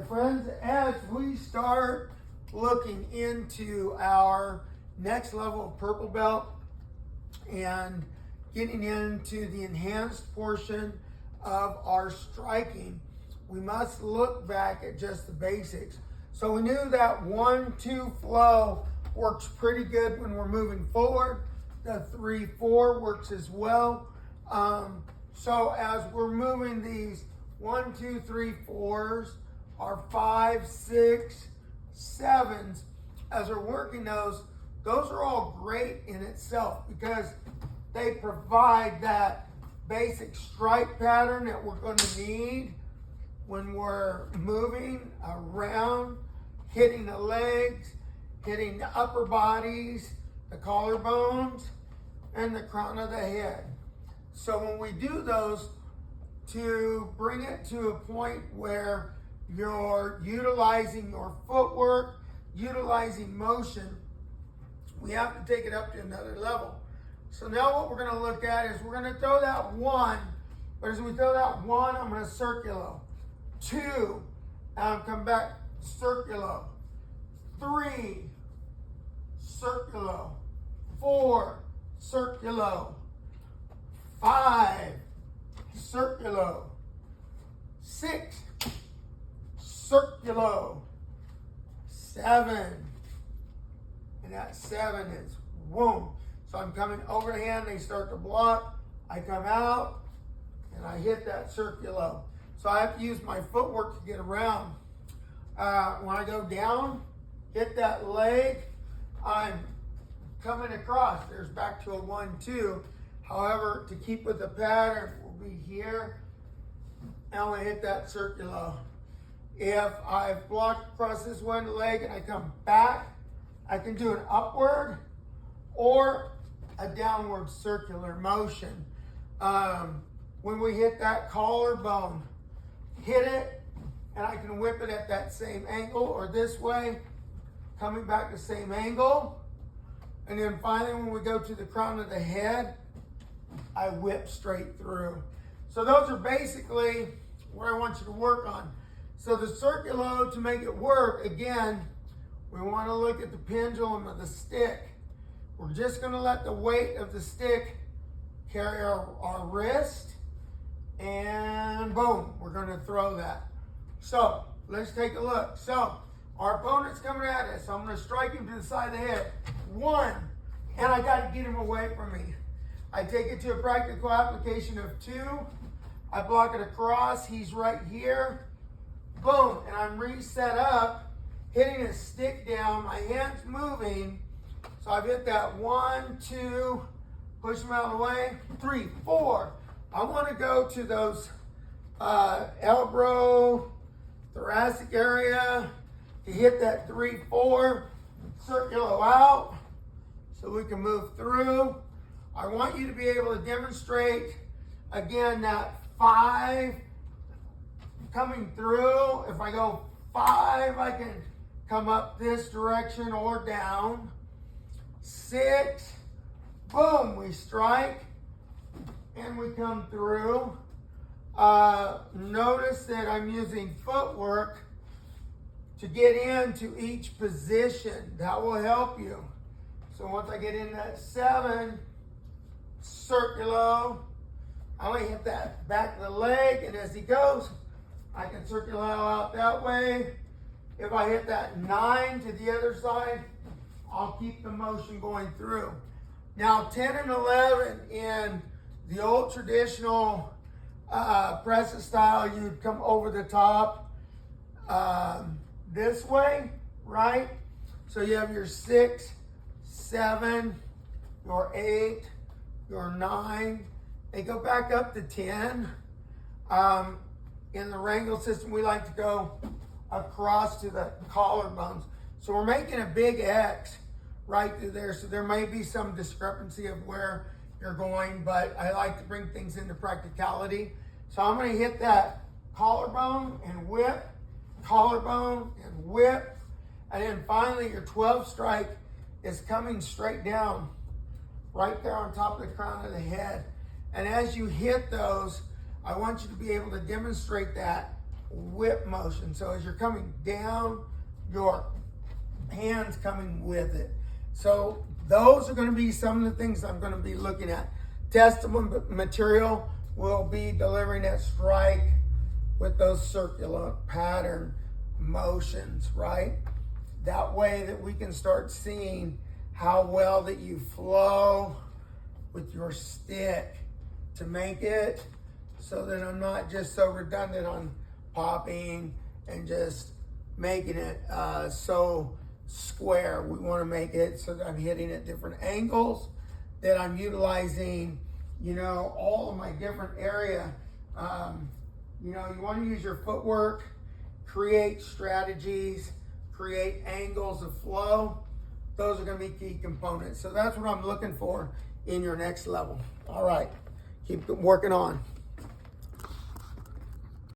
friends, as we start looking into our next level of purple belt and getting into the enhanced portion of our striking, we must look back at just the basics. So we knew that 1-2 flow works pretty good when we're moving forward. The 3-4 works as well. So as we're moving these 1, 2, 3, 4s, our 5, 6, 7s, as we're working those are all great in itself because they provide that basic strike pattern that we're going to need when we're moving around, hitting the legs, hitting the upper bodies, the collarbones, and the crown of the head. So when we do those, to bring it to a point where you're utilizing your footwork, utilizing motion, we have to take it up to another level. So now what we're going to look at is we're going to throw that 1, but as we throw that 1, I'm going to circulo. 2, come back, circulo. 3, circulo. 4, circulo. 5, circulo. 6, circulo. 7, and that 7 is boom. So I'm coming overhand, they start to block, I come out, and I hit that circulo. So I have to use my footwork to get around. When I go down, hit that leg, I'm coming across. There's back to a 1-2. However, to keep with the pattern, we'll be here, and I'm gonna hit that circulo. If I've blocked across this one leg and I come back, I can do an upward or a downward circular motion. When we hit that collarbone, hit it, and I can whip it at that same angle or this way, coming back the same angle. And then finally, when we go to the crown of the head, I whip straight through. So those are basically what I want you to work on. So the circulo, to make it work, again, we want to look at the pendulum of the stick. We're just going to let the weight of the stick carry our wrist, and boom, we're going to throw that. So let's take a look. So our opponent's coming at us. So I'm going to strike him to the side of the head. 1, and I got to get him away from me. I take it to a practical application of 2. I block it across. He's right here. Boom, and I'm reset up, hitting his stick down. My hand's moving. So I've hit that 1, 2, push him out of the way. 3, 4. I want to go to those elbow, thoracic area to hit that 3, 4, circulo out so we can move through. I want you to be able to demonstrate, again, that 5 coming through. If I go 5, I can come up this direction or down. 6, boom, we strike and we come through. Notice that I'm using footwork to get into each position. That will help you. So once I get in that 7, circulo, I'm going to hit that back of the leg, and as he goes, I can circulo out that way. If I hit that 9 to the other side, I'll keep the motion going through. Now 10 and 11 in the old traditional press style, you'd come over the top this way, right? So you have your 6, 7, your 8, your 9. They go back up to 10. In the Rangel system, we like to go across to the collarbones. So we're making a big X right through there. So there may be some discrepancy of where you're going, but I like to bring things into practicality. So I'm going to hit that collarbone and whip, collarbone and whip. And then finally your 12 strike is coming straight down right there on top of the crown of the head. And as you hit those, I want you to be able to demonstrate that whip motion. So as you're coming down, your hands coming with it. So those are going to be some of the things I'm going to be looking at. Testable material will be delivering that strike with those circular pattern motions, right? That way that we can start seeing how well that you flow with your stick to make it so that I'm not just so redundant on popping and just making it so square. We want to make it so that I'm hitting at different angles, that I'm utilizing, you know, all of my different area. You know, you want to use your footwork, create strategies, create angles of flow. Those are going to be key components. So that's what I'm looking for in your next level. All right, keep working on.